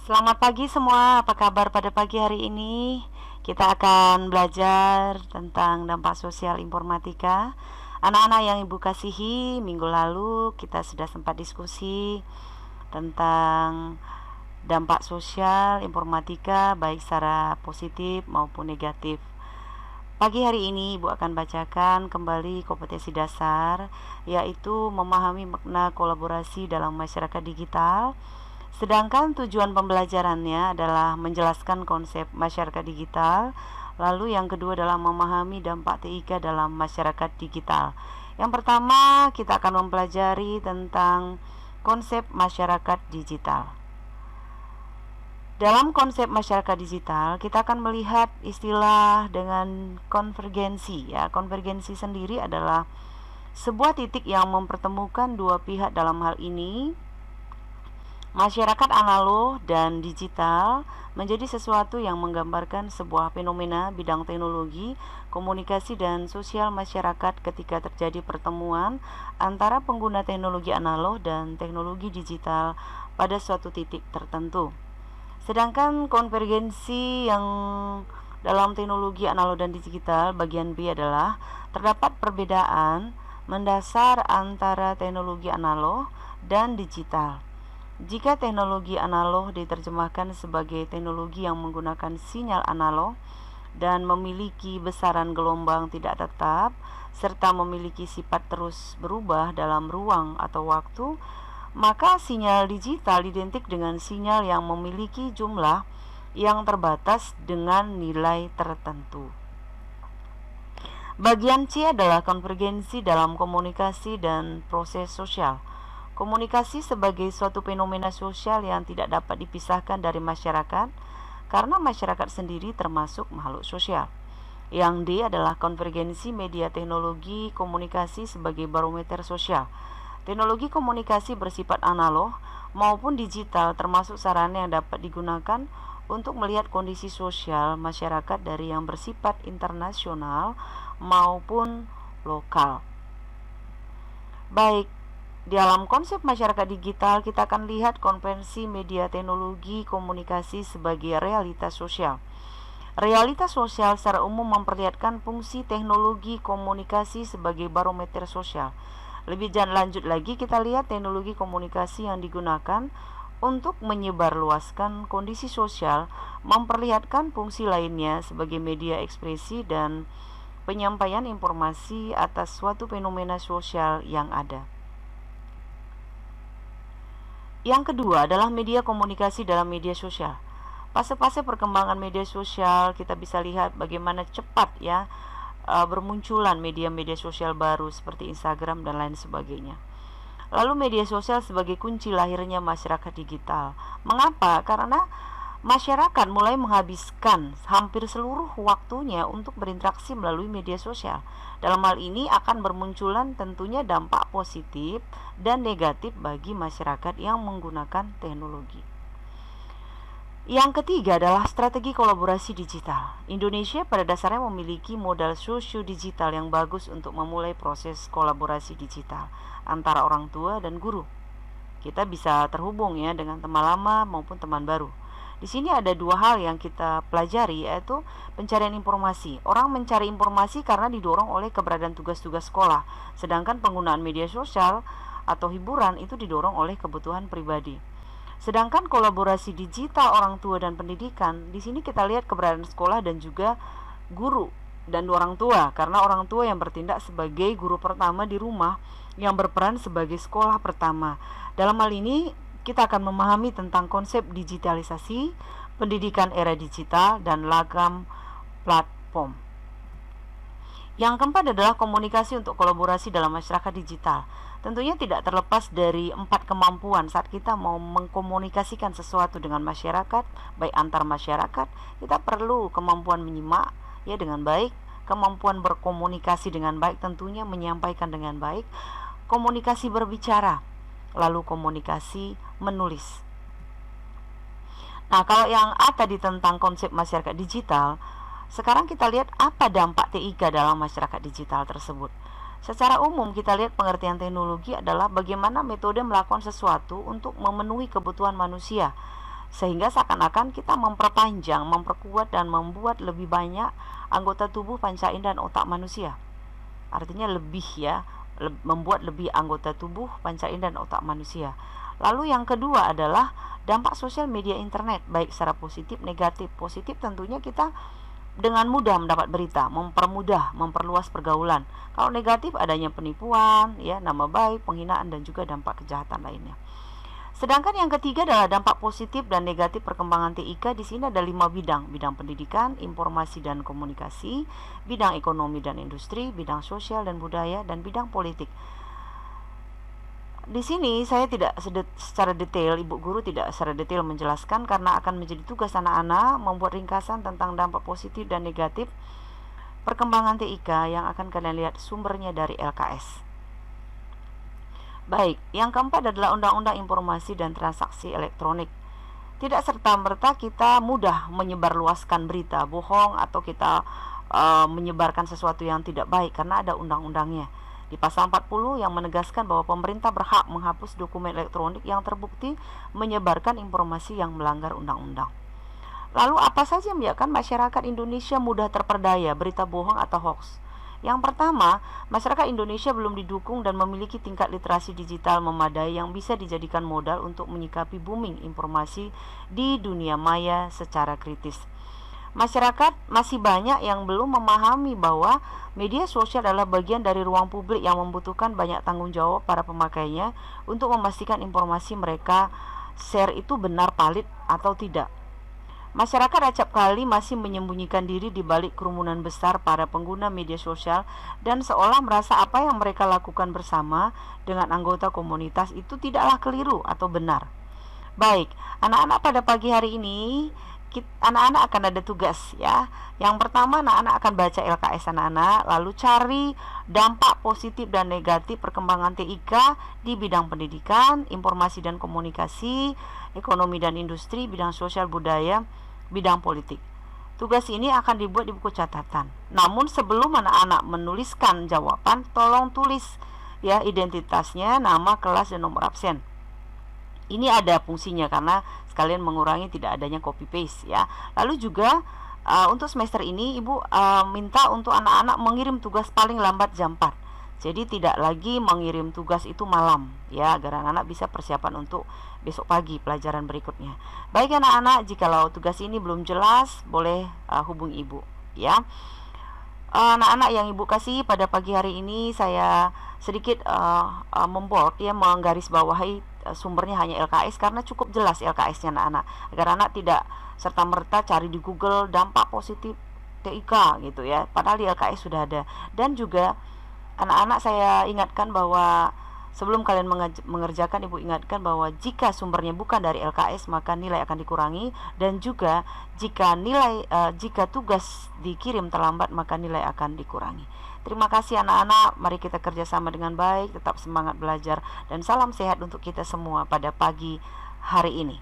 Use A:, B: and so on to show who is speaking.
A: Selamat pagi semua, apa kabar pada pagi hari ini? Kita akan belajar tentang dampak sosial informatika. Anak-anak yang Ibu kasihi, minggu lalu kita sudah sempat diskusi tentang dampak sosial informatika baik secara positif maupun negatif. Pagi hari ini Ibu akan bacakan kembali kompetensi dasar, yaitu memahami makna kolaborasi dalam masyarakat digital. Sedangkan tujuan pembelajarannya adalah menjelaskan konsep masyarakat digital. Lalu yang kedua adalah memahami dampak TIK dalam masyarakat digital. Yang pertama kita akan mempelajari tentang konsep masyarakat digital. Dalam konsep masyarakat digital, kita akan melihat istilah dengan konvergensi. Ya, konvergensi sendiri adalah sebuah titik yang mempertemukan dua pihak, dalam hal ini masyarakat analog dan digital, menjadi sesuatu yang menggambarkan sebuah fenomena bidang teknologi, komunikasi dan sosial masyarakat ketika terjadi pertemuan antara pengguna teknologi analog dan teknologi digital pada suatu titik tertentu. Sedangkan konvergensi yang dalam teknologi analog dan digital bagian B adalah terdapat perbedaan mendasar antara teknologi analog dan digital. Jika teknologi analog diterjemahkan sebagai teknologi yang menggunakan sinyal analog dan memiliki besaran gelombang tidak tetap serta memiliki sifat terus berubah dalam ruang atau waktu, maka sinyal digital identik dengan sinyal yang memiliki jumlah yang terbatas dengan nilai tertentu. Bagian C adalah konvergensi dalam komunikasi dan proses sosial. Komunikasi sebagai suatu fenomena sosial yang tidak dapat dipisahkan dari masyarakat, karena masyarakat sendiri termasuk makhluk sosial. Yang D adalah konvergensi media teknologi komunikasi sebagai barometer sosial. Teknologi komunikasi bersifat analog maupun digital termasuk sarana yang dapat digunakan untuk melihat kondisi sosial masyarakat dari yang bersifat internasional maupun lokal. Baik, dalam konsep masyarakat digital kita akan lihat konvensi media teknologi komunikasi sebagai realitas sosial. Realitas sosial secara umum memperlihatkan fungsi teknologi komunikasi sebagai barometer sosial. Lebih lanjut lagi kita lihat teknologi komunikasi yang digunakan untuk menyebarluaskan kondisi sosial memperlihatkan fungsi lainnya sebagai media ekspresi dan penyampaian informasi atas suatu fenomena sosial yang ada. Yang kedua adalah media komunikasi dalam media sosial. Fase-fase perkembangan media sosial kita bisa lihat bagaimana cepat bermunculan media-media sosial baru seperti Instagram dan lain sebagainya. Lalu media sosial sebagai kunci lahirnya masyarakat digital. Mengapa? Karena masyarakat mulai menghabiskan hampir seluruh waktunya untuk berinteraksi melalui media sosial. Dalam hal ini akan bermunculan tentunya dampak positif dan negatif bagi masyarakat yang menggunakan teknologi. Yang ketiga adalah strategi kolaborasi digital. Indonesia pada dasarnya memiliki modal sosio-digital yang bagus untuk memulai proses kolaborasi digital antara orang tua dan guru. Kita bisa terhubung dengan teman lama maupun teman baru. Di sini ada dua hal yang kita pelajari, yaitu pencarian informasi. Orang mencari informasi karena didorong oleh keberadaan tugas-tugas sekolah, sedangkan penggunaan media sosial atau hiburan itu didorong oleh kebutuhan pribadi. Sedangkan kolaborasi digital orang tua dan pendidikan, di sini kita lihat keberadaan sekolah dan juga guru dan orang tua, karena orang tua yang bertindak sebagai guru pertama di rumah yang berperan sebagai sekolah pertama. Dalam hal ini kita akan memahami tentang konsep digitalisasi, pendidikan era digital, dan lagam platform. Yang keempat adalah komunikasi untuk kolaborasi dalam masyarakat digital. Tentunya tidak terlepas dari 4 kemampuan saat kita mau mengkomunikasikan sesuatu dengan masyarakat, baik antar masyarakat, kita perlu kemampuan menyimak dengan baik, kemampuan berkomunikasi dengan baik, tentunya menyampaikan dengan baik, komunikasi berbicara, lalu komunikasi menulis. Nah, kalau yang A tadi tentang konsep masyarakat digital, sekarang kita lihat apa dampak TIK dalam masyarakat digital tersebut. Secara umum kita lihat pengertian teknologi adalah bagaimana metode melakukan sesuatu untuk memenuhi kebutuhan manusia, sehingga seakan-akan kita memperpanjang, memperkuat dan membuat lebih banyak anggota tubuh, panca indera dan otak manusia. Artinya lebih ya, membuat lebih anggota tubuh, panca indera dan otak manusia. Lalu yang kedua adalah dampak sosial media internet, baik secara positif negatif. Positif tentunya kita dengan mudah mendapat berita, mempermudah, memperluas pergaulan. Kalau negatif adanya penipuan, ya, nama baik, penghinaan dan juga dampak kejahatan lainnya. Sedangkan yang ketiga adalah dampak positif dan negatif perkembangan TIK. Di sini ada 5 bidang: bidang pendidikan, informasi dan komunikasi, bidang ekonomi dan industri, bidang sosial dan budaya, dan bidang politik. Di sini saya tidak secara detail, Ibu Guru tidak secara detail menjelaskan karena akan menjadi tugas anak-anak membuat ringkasan tentang dampak positif dan negatif perkembangan TIK yang akan kalian lihat sumbernya dari LKS. Baik, yang keempat adalah Undang-Undang Informasi dan Transaksi Elektronik. Tidak serta-merta kita mudah menyebarluaskan berita bohong atau kita menyebarkan sesuatu yang tidak baik karena ada undang-undangnya. Di pasal 40 yang menegaskan bahwa pemerintah berhak menghapus dokumen elektronik yang terbukti menyebarkan informasi yang melanggar undang-undang. Lalu apa saja yang menyebabkan masyarakat Indonesia mudah terperdaya berita bohong atau hoax? Yang pertama, masyarakat Indonesia belum didukung dan memiliki tingkat literasi digital memadai yang bisa dijadikan modal untuk menyikapi booming informasi di dunia maya secara kritis. Masyarakat masih banyak yang belum memahami bahwa media sosial adalah bagian dari ruang publik yang membutuhkan banyak tanggung jawab para pemakainya untuk memastikan informasi mereka share itu benar, valid atau tidak. Masyarakat acap kali masih menyembunyikan diri di balik kerumunan besar para pengguna media sosial dan seolah merasa apa yang mereka lakukan bersama dengan anggota komunitas itu tidaklah keliru atau benar. Baik, anak-anak pada pagi hari ini anak-anak akan ada tugas ya. Yang pertama, anak-anak akan baca LKS anak-anak, lalu cari dampak positif dan negatif perkembangan TIK di bidang pendidikan, informasi dan komunikasi, ekonomi dan industri, bidang sosial budaya, bidang politik. Tugas ini akan dibuat di buku catatan. Namun sebelum anak-anak menuliskan jawaban, tolong tulis ya identitasnya, nama, kelas, dan nomor absen. Ini ada fungsinya karena sekalian mengurangi tidak adanya copy paste ya. Lalu juga untuk semester ini Ibu minta untuk anak-anak mengirim tugas paling lambat jam 4. Jadi tidak lagi mengirim tugas itu malam ya, agar anak-anak bisa persiapan untuk besok pagi pelajaran berikutnya. Baik anak-anak, jikalau tugas ini belum jelas boleh hubungi Ibu ya. Anak-anak yang Ibu kasih pada pagi hari ini saya sedikit membold ya, menggarisbawahi sumbernya hanya LKS karena cukup jelas LKS-nya anak-anak, agar anak tidak serta-merta cari di Google dampak positif TIK gitu ya, padahal di LKS sudah ada. Dan juga anak-anak saya ingatkan bahwa sebelum kalian mengerjakan, Ibu ingatkan bahwa jika sumbernya bukan dari LKS maka nilai akan dikurangi, dan juga jika tugas dikirim terlambat maka nilai akan dikurangi. Terima kasih anak-anak, mari kita kerjasama dengan baik, tetap semangat belajar, dan salam sehat untuk kita semua pada pagi hari ini.